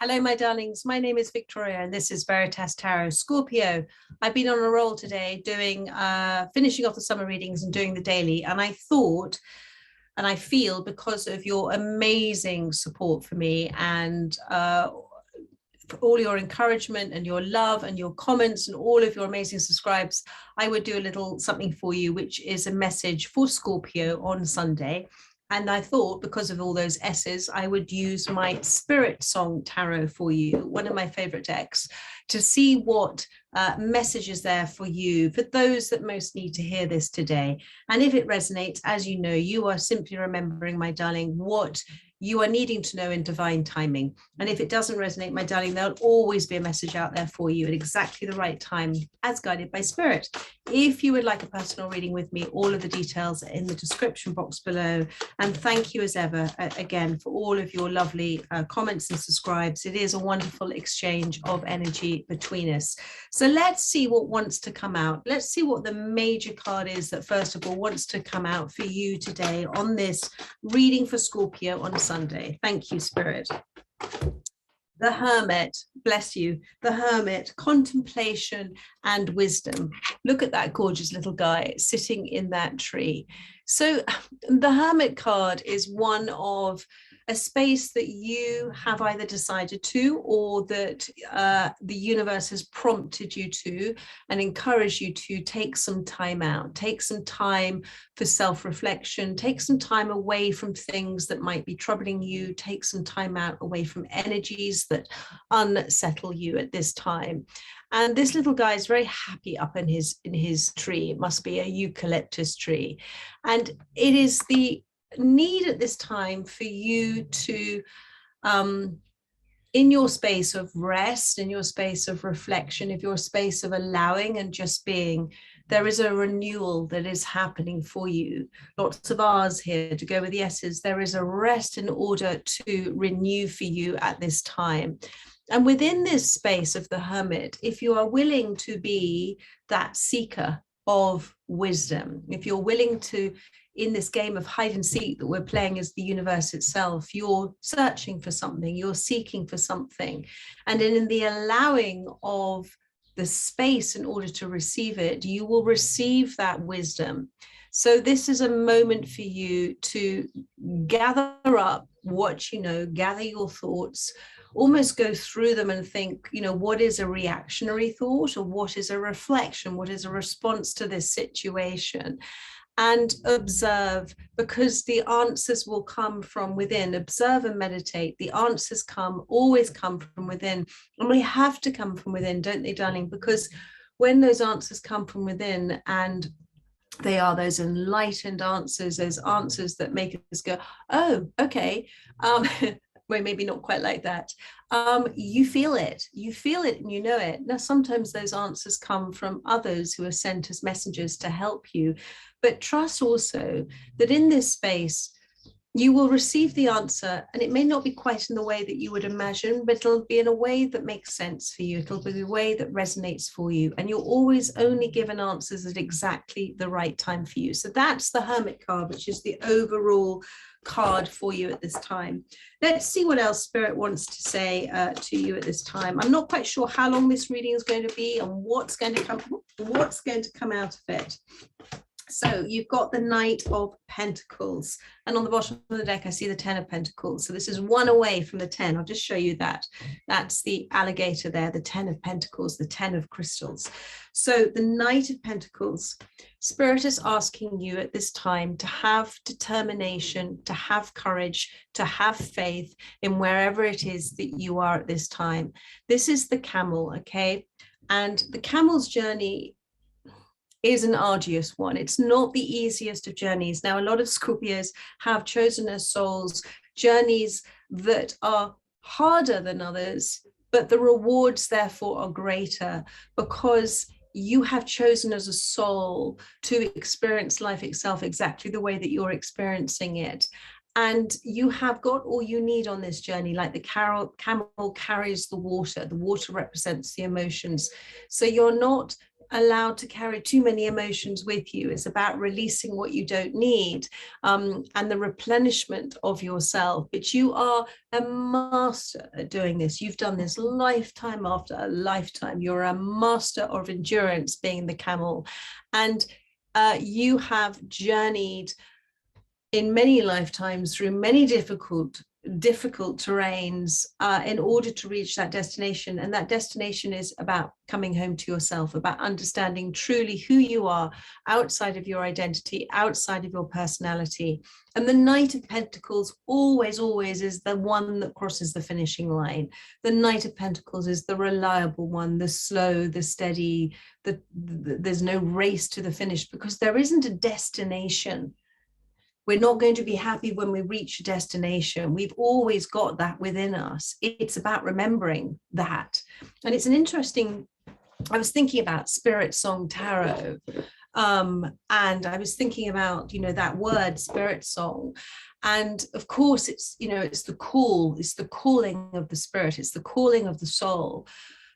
Hello, my darlings. My name is Victoria, and this is Veritas Tarot. Scorpio, I've been on a roll today doing, finishing off the summer readings and doing the daily. And I thought, and I feel because of your amazing support for me and for all your encouragement and your love and your comments and all of your amazing subscribes, I would do a little something for you, which is a message for Scorpio on Sunday. And I thought, because of all those S's, I would use my Spirit Song Tarot for you, one of my favorite decks, to see what message is there for you, for those that most need to hear this today. And if it resonates, as you know, you are simply remembering, my darling, what you are needing to know in divine timing. And if it doesn't resonate, my darling, there'll always be a message out there for you at exactly the right time, as guided by Spirit. If you would like a personal reading with me, all of the details are in the description box below. And thank you as ever, again, for all of your lovely comments and subscribes. It is a wonderful exchange of energy between us. So let's see what wants to come out. Let's see what the major card is that, first of all, wants to come out for you today on this reading for Scorpio on Sunday. Thank you, Spirit. The Hermit, bless you. The Hermit, contemplation and wisdom. Look at that gorgeous little guy sitting in that tree. So the Hermit card is one of a space that you have either decided to, or that the universe has prompted you to and encouraged you to take some time out, take some time for self-reflection, take some time away from things that might be troubling you, take some time out away from energies that unsettle you at this time. And this little guy is very happy up in his tree. It must be a eucalyptus tree. And it is the need at this time for you to, in your space of rest, in your space of reflection, if your space of allowing and just being, there is a renewal that is happening for you. Lots of R's here to go with the S's. There is a rest in order to renew for you at this time. And within this space of the Hermit, if you are willing to be that seeker of wisdom, if you're willing to, in this game of hide and seek that we're playing as the universe itself, you're searching for something, you're seeking for something. And in the allowing of the space in order to receive it, you will receive that wisdom. So this is a moment for you to gather up what you know, gather your thoughts, almost go through them and think, you know, what is a reactionary thought, or what is a reflection, what is a response to this situation? And observe, because the answers will come from within. Observe and meditate. The answers always come from within. And we have to come from within, don't they, darling? Because when those answers come from within, and they are those enlightened answers, those answers that make us go, oh, okay, well, maybe not quite like that. You feel it and you know it. Now, sometimes those answers come from others who are sent as messengers to help you, but trust also that in this space, you will receive the answer, and it may not be quite in the way that you would imagine, but it'll be in a way that makes sense for you. It'll be a way that resonates for you, and you're always only given answers at exactly the right time for you. So that's the Hermit card, which is the overall card for you at this time. Let's see what else Spirit wants to say to you at this time. I'm not quite sure how long this reading is going to be and what's going to come out of it. So you've got the Knight of Pentacles, and on the bottom of the deck I see the Ten of Pentacles. So this is one away from the 10. I'll just show you that. That's the alligator there, the 10 of Pentacles, the 10 of crystals. So the Knight of Pentacles, Spirit is asking you at this time to have determination, to have courage, to have faith in wherever it is that you are at this time. This is the camel, okay? And the camel's journey is an arduous one. It's not the easiest of journeys. Now, a lot of Scorpios have chosen as souls journeys that are harder than others, but the rewards therefore are greater, because you have chosen as a soul to experience life itself exactly the way that you're experiencing it. And you have got all you need on this journey, like the camel carries the water. The water represents the emotions. So you're not allowed to carry too many emotions with you. It's about releasing what you don't need, and the replenishment of yourself. But you are a master at doing this. You've done this lifetime after a lifetime. You're a master of endurance, being the camel. And you have journeyed in many lifetimes through many difficult terrains in order to reach that destination. And that destination is about coming home to yourself, about understanding truly who you are outside of your identity, outside of your personality. And the Knight of Pentacles always is the one that crosses the finishing line. The Knight of Pentacles is the reliable one, the slow, the steady, there's no race to the finish, because there isn't a destination. We're not going to be happy when we reach a destination. We've always got that within us. It's about remembering that. And it's an interesting, I was thinking about Spirit Song Tarot, and I was thinking about, that word Spirit Song. And of course, it's, it's the call, it's the calling of the spirit, it's the calling of the soul.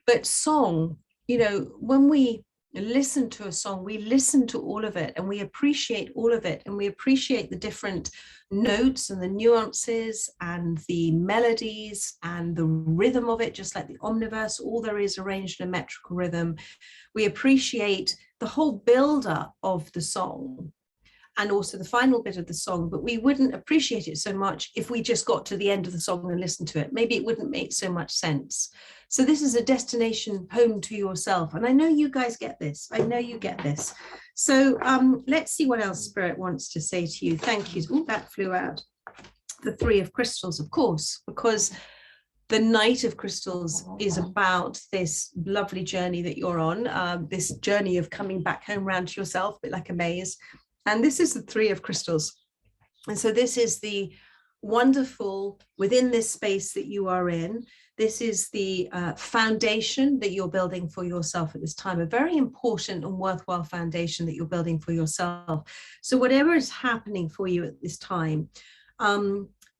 But song, when we listen to a song, we listen to all of it, and we appreciate all of it, and we appreciate the different notes and the nuances and the melodies and the rhythm of it, just like the omniverse, all there is arranged in a metrical rhythm. We appreciate the whole build-up of the song and also the final bit of the song, but we wouldn't appreciate it so much if we just got to the end of the song and listened to it. Maybe it wouldn't make so much sense. So this is a destination home to yourself. And I know you guys get this. I know you get this. So let's see what else Spirit wants to say to you. Thank you. Oh, that flew out. The Three of Crystals, of course, because the Knight of Crystals is about this lovely journey that you're on, this journey of coming back home round to yourself, a bit like a maze. And this is the Three of Crystals. And so this is the wonderful, within this space that you are in, this is the foundation that you're building for yourself at this time, a very important and worthwhile foundation that you're building for yourself. So whatever is happening for you at this time,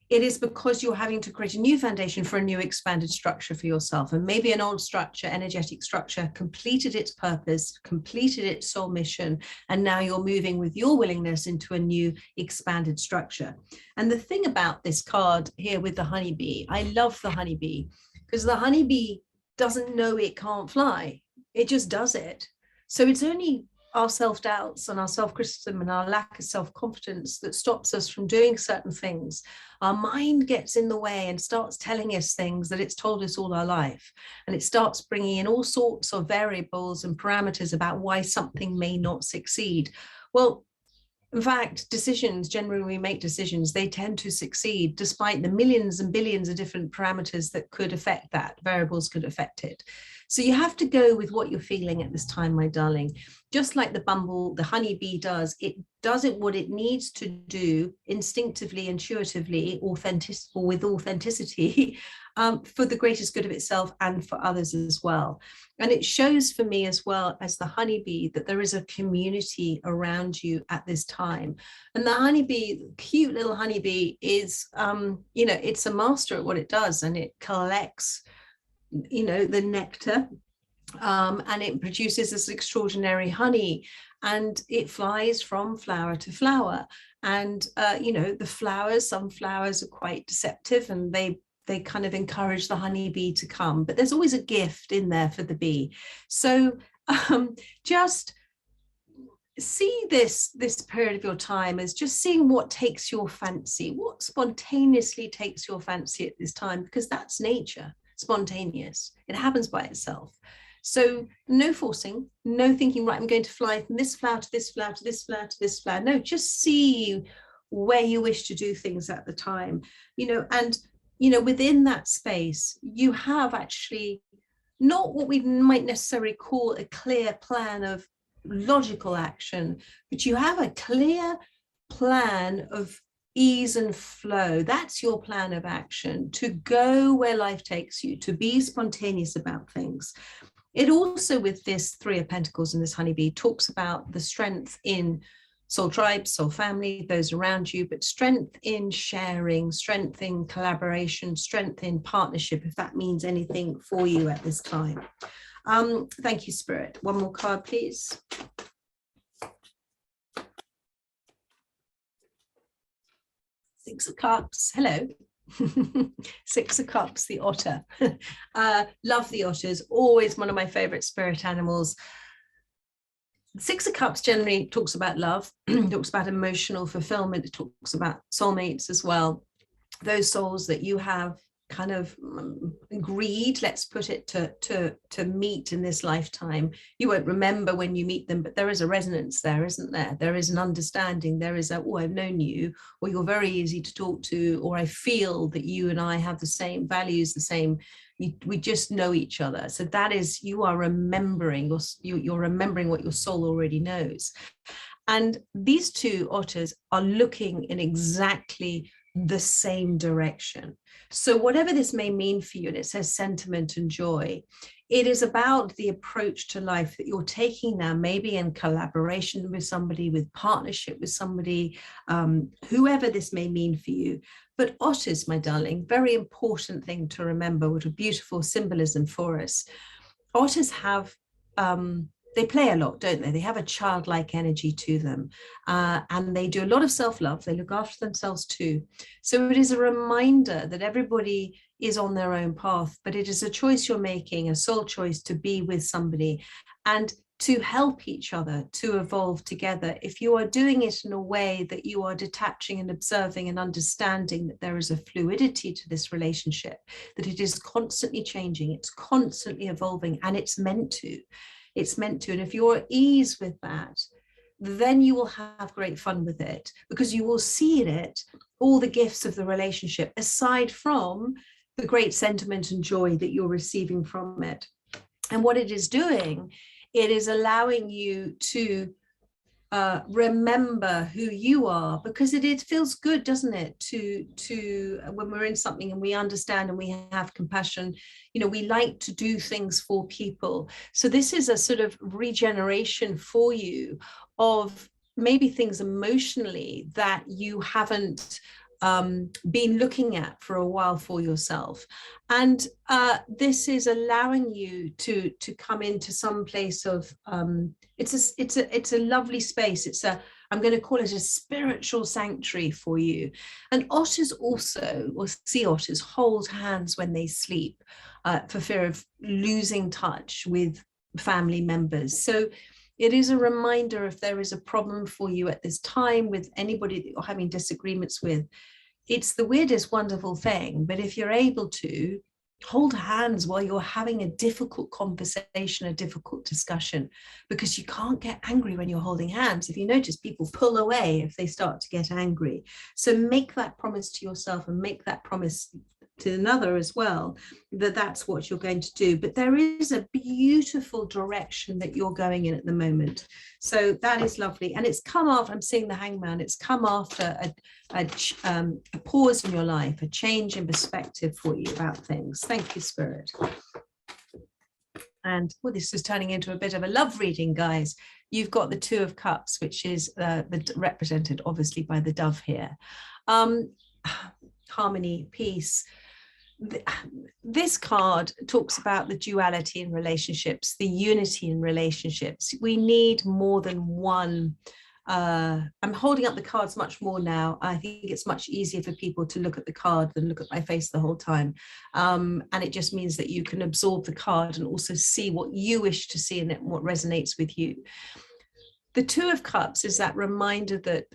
it is because you're having to create a new foundation for a new expanded structure for yourself. And maybe an old structure, energetic structure, completed its purpose, completed its soul mission, and now you're moving with your willingness into a new expanded structure. And the thing about this card here with the honeybee, I love the honeybee, because the honeybee doesn't know it can't fly. It just does it. So it's only our self-doubts and our self-criticism and our lack of self-confidence that stops us from doing certain things. Our mind gets in the way and starts telling us things that it's told us all our life. And it starts bringing in all sorts of variables and parameters about why something may not succeed. Well, in fact, decisions, generally we make decisions, they tend to succeed despite the millions and billions of different parameters that could affect that, variables could affect it. So you have to go with what you're feeling at this time, my darling. Just like the honeybee does it what it needs to do instinctively, intuitively, with authenticity, for the greatest good of itself and for others as well. And it shows for me as well as the honeybee that there is a community around you at this time. And the honeybee, cute little honeybee, is, it's a master at what it does, and it collects, the nectar, and it produces this extraordinary honey, and it flies from flower to flower. And, the flowers, some flowers are quite deceptive, and they kind of encourage the honeybee to come, but there's always a gift in there for the bee. So just see this period of your time as just seeing what takes your fancy, what spontaneously takes your fancy at this time, because that's nature, spontaneous. It happens by itself. So no forcing, no thinking, right, I'm going to fly from this flower to this flower to this flower to this flower. No, just see where you wish to do things at the time, and within that space, you have actually not what we might necessarily call a clear plan of logical action, but you have a clear plan of ease and flow. That's your plan of action, to go where life takes you, to be spontaneous about things. It also, with this Three of Pentacles and this honeybee, talks about the strength in soul tribe, soul family, those around you, but strength in sharing, strength in collaboration, strength in partnership, if that means anything for you at this time. Thank you, Spirit. One more card, please. Six of Cups. Hello. Six of Cups, the otter. Love the otters. Always one of my favorite spirit animals. Six of Cups generally talks about love, talks about emotional fulfillment. It talks about soulmates as well. Those souls that you have kind of agreed, let's put it, to meet in this lifetime. You won't remember when you meet them, but there is a resonance there, isn't there? There is an understanding. There is a, oh, I've known you, or you're very easy to talk to, or I feel that you and I have the same values, the same, we just know each other. So that is, you are remembering, you're remembering what your soul already knows. And these two otters are looking in exactly the same direction. So whatever this may mean for you, and it says sentiment and joy, it is about the approach to life that you're taking now, maybe in collaboration with somebody, with partnership with somebody, whoever this may mean for you. But otters, my darling, very important thing to remember, what a beautiful symbolism for us. Otters have they play a lot, don't they? They have a childlike energy to them, and they do a lot of self-love. They look after themselves too. So it is a reminder that everybody is on their own path, but it is a choice you're making, a soul choice to be with somebody and to help each other to evolve together. If you are doing it in a way that you are detaching and observing and understanding that there is a fluidity to this relationship, that it is constantly changing, it's constantly evolving, and it's meant to. It's meant to. And if you're at ease with that, then you will have great fun with it, because you will see in it all the gifts of the relationship, aside from the great sentiment and joy that you're receiving from it. And what it is doing, it is allowing you to remember who you are, because it feels good, doesn't it, to when we're in something and we understand and we have compassion, you know, we like to do things for people. So this is a sort of regeneration for you of maybe things emotionally that you haven't been looking at for a while for yourself. And this is allowing you to come into some place of it's a lovely space. It's a, I'm going to call it a spiritual sanctuary for you. And otters also, or sea otters, hold hands when they sleep for fear of losing touch with family members. So it is a reminder, if there is a problem for you at this time with anybody that you're having disagreements with, it's the weirdest, wonderful thing. But if you're able to hold hands while you're having a difficult conversation, a difficult discussion, because you can't get angry when you're holding hands. If you notice, people pull away if they start to get angry. So make that promise to yourself and make that promise to another as well, that that's what you're going to do. But there is a beautiful direction that you're going in at the moment. So that is lovely. And it's come after, I'm seeing the Hangman, it's come after a pause in your life, a change in perspective for you about things. Thank you, Spirit. And well, this is turning into a bit of a love reading, guys. You've got the Two of Cups, which is represented obviously by the dove here. Harmony, peace. This card talks about the duality in relationships, the unity in relationships. We need more than one. I'm holding up the cards much more now. I think it's much easier for people to look at the card than look at my face the whole time. And it just means that you can absorb the card and also see what you wish to see and what resonates with you. The Two of Cups is that reminder that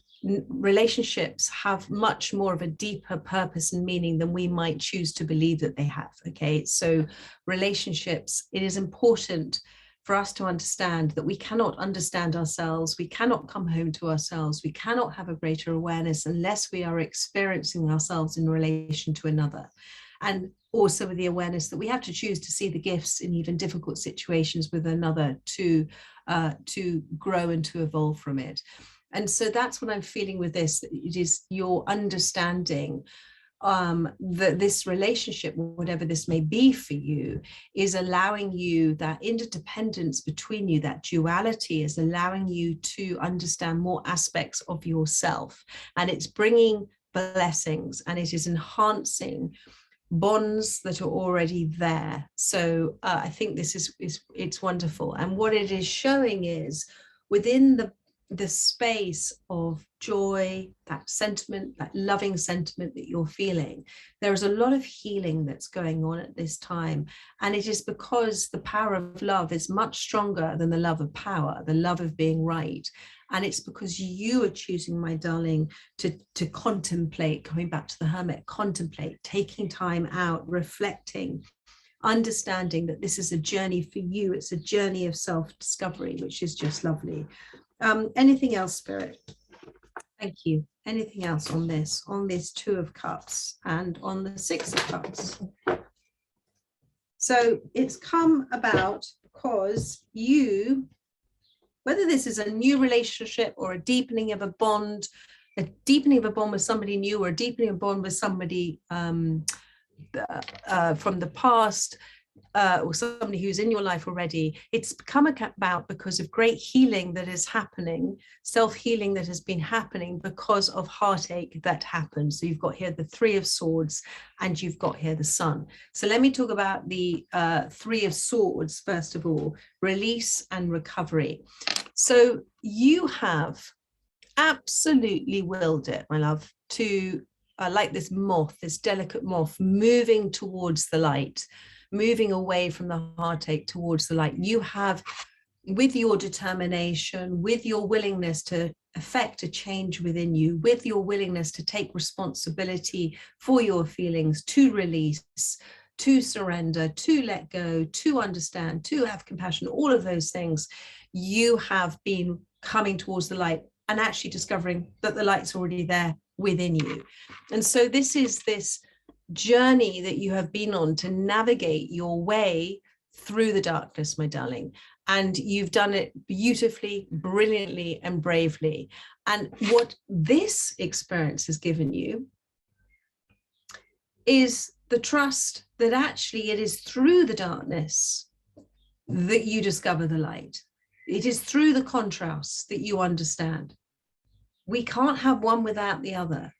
relationships have much more of a deeper purpose and meaning than we might choose to believe that they have. Okay, so relationships, it is important for us to understand that we cannot understand ourselves, we cannot come home to ourselves, we cannot have a greater awareness unless we are experiencing ourselves in relation to another. And also with the awareness that we have to choose to see the gifts in even difficult situations with another to grow and to evolve from it. And so that's what I'm feeling with this. It is your understanding that this relationship, whatever this may be for you, is allowing you that interdependence between you, that duality is allowing you to understand more aspects of yourself. And it's bringing blessings and it is enhancing bonds that are already there. So I think this is it's wonderful. And what it is showing is within the space of joy, that sentiment, that loving sentiment that you're feeling, there is a lot of healing that's going on at this time. And it is because the power of love is much stronger than the love of power, the love of being right. And it's because you are choosing, my darling, to contemplate, coming back to the Hermit, contemplate, taking time out, reflecting, understanding that this is a journey for you. It's a journey of self-discovery, which is just lovely. Anything else, Spirit? Thank you. Anything else on this Two of Cups and on the Six of Cups? So it's come about because you, whether this is a new relationship or a deepening of a bond with somebody new, or a deepening of a bond with somebody from the past, or somebody who's in your life already, it's come about because of great healing that is happening, self-healing that has been happening because of heartache that happened. So you've got here the Three of Swords and you've got here the Sun. So let me talk about the Three of Swords, first of all, release and recovery. So you have absolutely willed it, my love, to like this moth, this delicate moth, moving towards the light, moving away from the heartache towards the light. You have, with your determination, with your willingness to effect a change within you, with your willingness to take responsibility for your feelings, to release, to surrender, to let go, to understand, to have compassion, all of those things, you have been coming towards the light and actually discovering that the light's already there within you. And so this is this journey that you have been on to navigate your way through the darkness, my darling. And you've done it beautifully, brilliantly, and bravely. And what this experience has given you is the trust that actually it is through the darkness that you discover the light. It is through the contrasts that you understand. We can't have one without the other.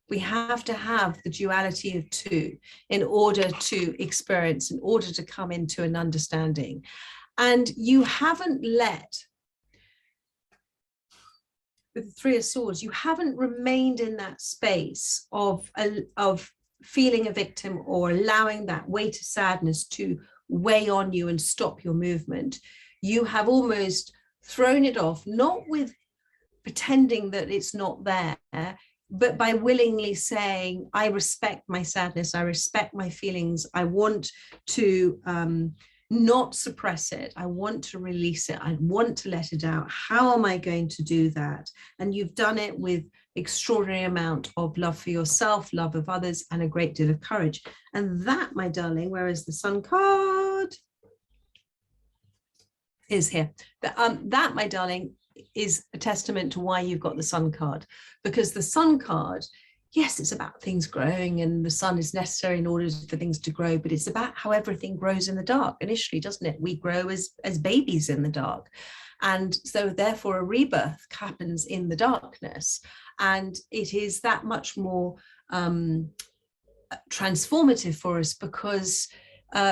We have to have the duality of two in order to experience, in order to come into an understanding. And you haven't let, with the Three of Swords, you haven't remained in that space of feeling a victim or allowing that weight of sadness to weigh on you and stop your movement. You have almost thrown it off, not with pretending that it's not there, but by willingly saying, I respect my sadness, I respect my feelings, I want to not suppress it, I want to release it, I want to let it out. How am I going to do that? And you've done it with extraordinary amount of love for yourself, love of others, and a great deal of courage. And that, my darling, where is the Sun card? Is here. That, my darling, is a testament to why you've got the Sun card, because the Sun card, yes, it's about things growing and the sun is necessary in order for things to grow, but it's about how everything grows in the dark initially, doesn't it? We grow as babies in the dark. And so therefore a rebirth happens in the darkness. And it is that much more transformative for us because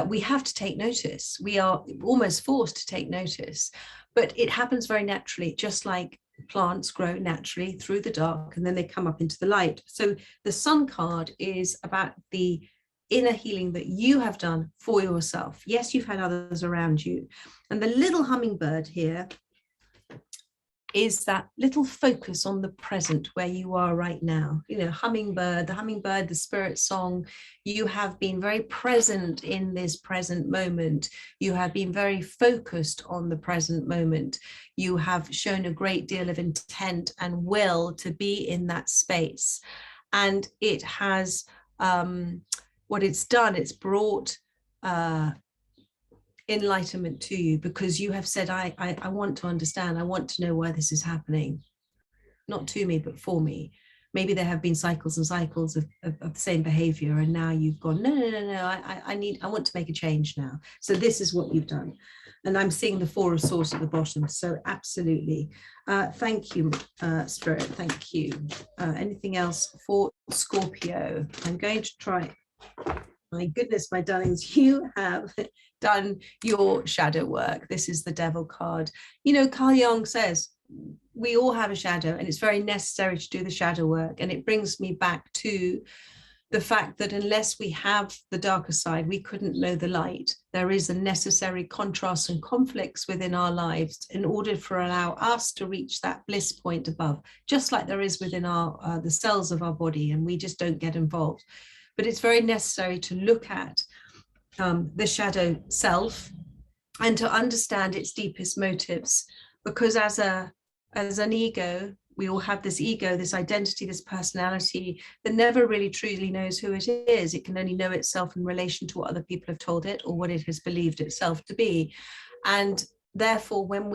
we have to take notice. We are almost forced to take notice, but it happens very naturally, just like plants grow naturally through the dark and then they come up into the light. So the Sun card is about the inner healing that you have done for yourself. Yes, you've had others around you. And the little hummingbird here is that little focus on the present where you are right now. You know, hummingbird, the spirit song. You have been very present in this present moment. You have been very focused on the present moment. You have shown a great deal of intent and will to be in that space. And it has, what it's done, it's brought enlightenment to you, because you have said, I want to understand, I want to know why this is happening, not to me, but for me. Maybe there have been cycles and cycles of the same behavior, and now you've gone, no, I want to make a change now. So this is what you've done. And I'm seeing the Four of Swords at the bottom. So absolutely. Thank you, Spirit. Thank you. Anything else for Scorpio? I'm going to try my goodness, my darlings, you have done your shadow work. This is the Devil card. You know, Carl Jung says we all have a shadow, and it's very necessary to do the shadow work. And it brings me back to the fact that unless we have the darker side, we couldn't know the light. There is a necessary contrast and conflicts within our lives in order for allow us to reach that bliss point above, just like there is within our the cells of our body, and we just don't get involved. But it's very necessary to look at the shadow self and to understand its deepest motives, because as an ego, we all have this ego, this identity, this personality that never really truly knows who it is. It can only know itself in relation to what other people have told it or what it has believed itself to be. And therefore, when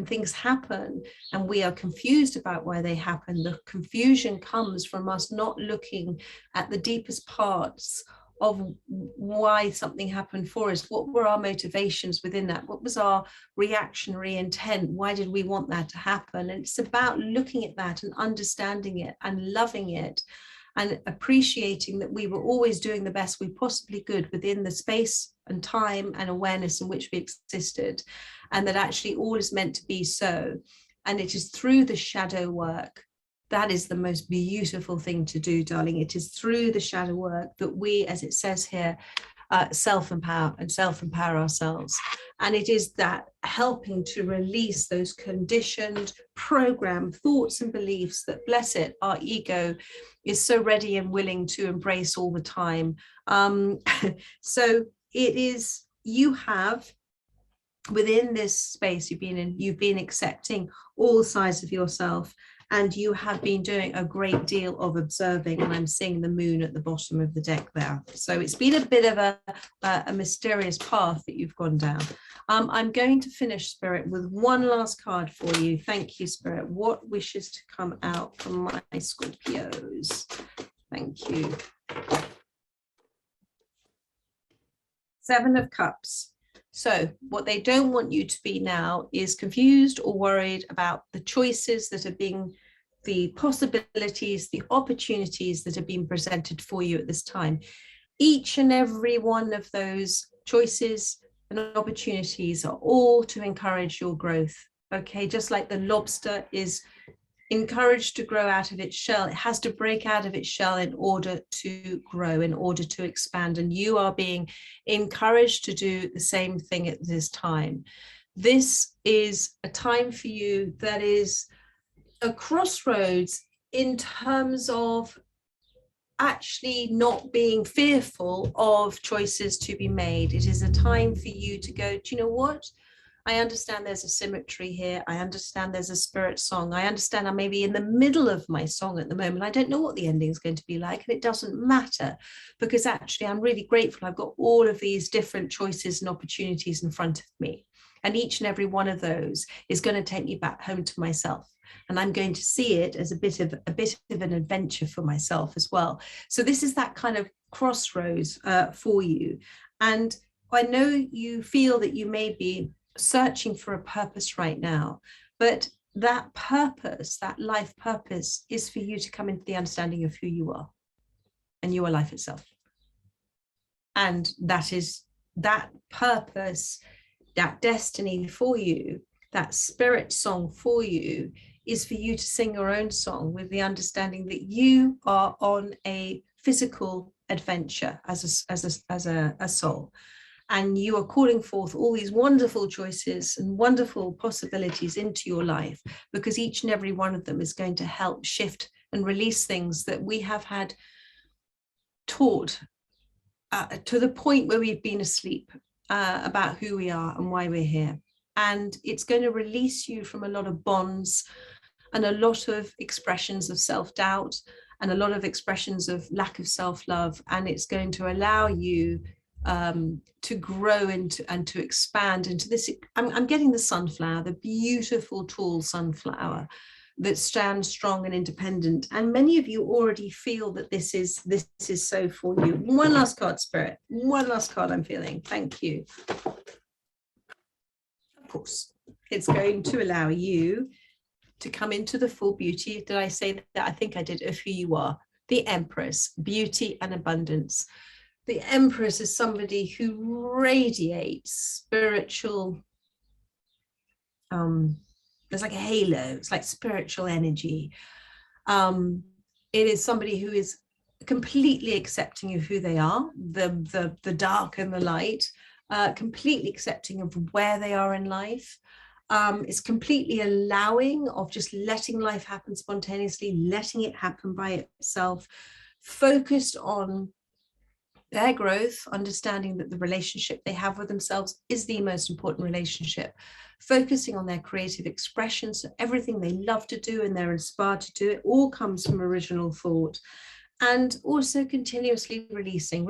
things happen and we are confused about why they happen, the confusion comes from us not looking at the deepest parts of why something happened for us. What were our motivations within that? What was our reactionary intent? Why did we want that to happen? And it's about looking at that and understanding it and loving it and appreciating that we were always doing the best we possibly could within the space and time and awareness in which we existed, and that actually all is meant to be so. And it is through the shadow work. That is the most beautiful thing to do, darling. It is through the shadow work that we, as it says here, self-empower ourselves. And it is that helping to release those conditioned, programmed thoughts and beliefs that, bless it, our ego is so ready and willing to embrace all the time. So it is, you have, within this space you've been accepting all sides of yourself. And you have been doing a great deal of observing, and I'm seeing the moon at the bottom of the deck there. So it's been a bit of a mysterious path that you've gone down. I'm going to finish, Spirit, with one last card for you. Thank you, Spirit. What wishes to come out from my Scorpios? Thank you. Seven of Cups. So what they don't want you to be now is confused or worried about the choices that are being, the possibilities, the opportunities that are being presented for you at this time. Each and every one of those choices and opportunities are all to encourage your growth. Okay, just like the lobster is encouraged to grow out of its shell, it has to break out of its shell in order to grow, in order to expand. And you are being encouraged to do the same thing at this time. This is a time for you that is a crossroads in terms of actually not being fearful of choices to be made. It is a time for you to go, do you know what? I understand there's a symmetry here. I understand there's a spirit song. I understand I may be in the middle of my song at the moment. I don't know what the ending is going to be like, and it doesn't matter, because actually I'm really grateful. I've got all of these different choices and opportunities in front of me. And each and every one of those is going to take me back home to myself. And I'm going to see it as a bit of an adventure for myself as well. So this is that kind of crossroads for you. And I know you feel that you may be searching for a purpose right now, but that purpose, that life purpose, is for you to come into the understanding of who you are, and you are life itself. And that is that purpose, that destiny for you, that spirit song for you, is for you to sing your own song with the understanding that you are on a physical adventure as a soul. And you are calling forth all these wonderful choices and wonderful possibilities into your life, because each and every one of them is going to help shift and release things that we have had taught to the point where we've been asleep about who we are and why we're here. And it's going to release you from a lot of bonds and a lot of expressions of self-doubt and a lot of expressions of lack of self-love. And it's going to allow you to grow and to expand into this. I'm getting the sunflower, the beautiful tall sunflower that stands strong and independent. And many of you already feel that this is so for you. One last card, Spirit. One last card I'm feeling. Thank you. Of course, it's going to allow you to come into the full beauty. Did I say that? I think I did, of who you are. The Empress, beauty and abundance. The Empress is somebody who radiates spiritual, there's like a halo, it's like spiritual energy. It is somebody who is completely accepting of who they are, the dark and the light, completely accepting of where they are in life. It's completely allowing of just letting life happen spontaneously, letting it happen by itself, focused on their growth, understanding that the relationship they have with themselves is the most important relationship, focusing on their creative expression. So everything they love to do and they're inspired to do, it all comes from original thought. And also continuously releasing,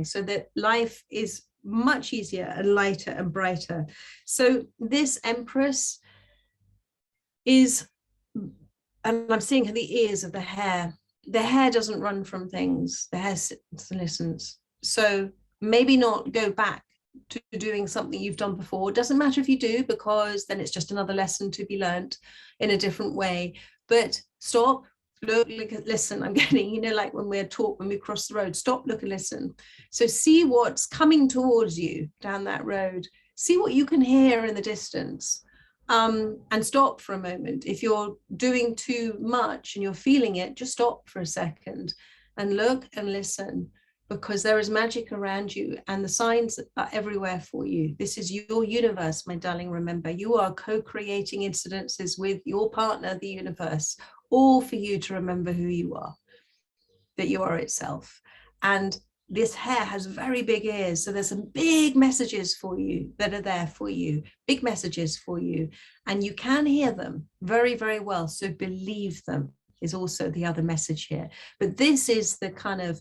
so that life is much easier and lighter and brighter. So this Empress is, and I'm seeing the ears of the hair. The hair doesn't run from things, the hair sits and listens. So maybe not go back to doing something you've done before. It doesn't matter if you do, because then it's just another lesson to be learned in a different way. But stop, look, listen. I'm getting, like when we're taught when we cross the road, stop, look and listen. So see what's coming towards you down that road. See what you can hear in the distance. And stop for a moment. If you're doing too much and you're feeling it, just stop for a second and look and listen, because there is magic around you and the signs are everywhere for you. This is your universe, my darling. Remember, you are co-creating incidences with your partner, the universe, all for you to remember who you are, that you are itself. And this hair has very big ears, so there's some big messages for you that are there for you, big messages for you, and you can hear them very, very well. So believe them is also the other message here. But this is the kind of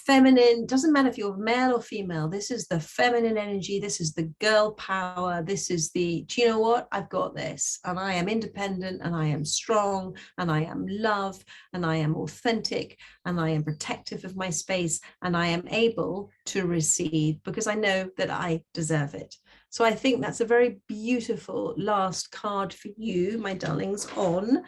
feminine, doesn't matter if you're male or female, this is the feminine energy, this is the girl power, this is the, do you know what, I've got this, and I am independent, and I am strong, and I am love, and I am authentic, and I am protective of my space, and I am able to receive because I know that I deserve it. So I think that's a very beautiful last card for you, my darlings, on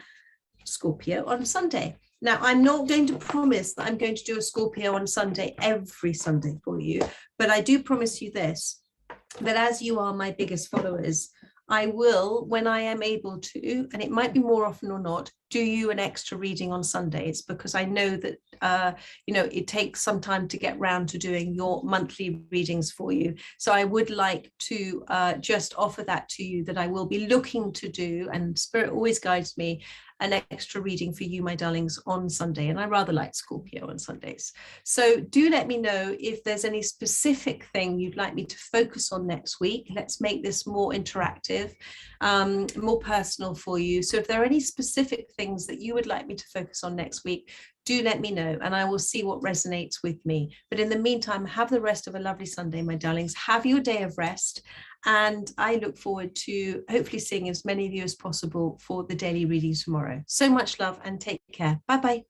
Scorpio on Sunday. Now, I'm not going to promise that I'm going to do a Scorpio on Sunday every Sunday for you, but I do promise you this, that as you are my biggest followers, I will, when I am able to, and it might be more often or not, do you an extra reading on Sundays, because I know that, it takes some time to get round to doing your monthly readings for you. So I would like to just offer that to you, that I will be looking to do, and Spirit always guides me, an extra reading for you, my darlings, on Sunday. And I rather like Scorpio on Sundays. So do let me know if there's any specific thing you'd like me to focus on next week. Let's make this more interactive, more personal for you. So if there are any specific things that you would like me to focus on next week, do let me know and I will see what resonates with me. But in the meantime, have the rest of a lovely Sunday, my darlings. Have your day of rest. And I look forward to hopefully seeing as many of you as possible for the daily readings tomorrow. So much love and take care. Bye-bye.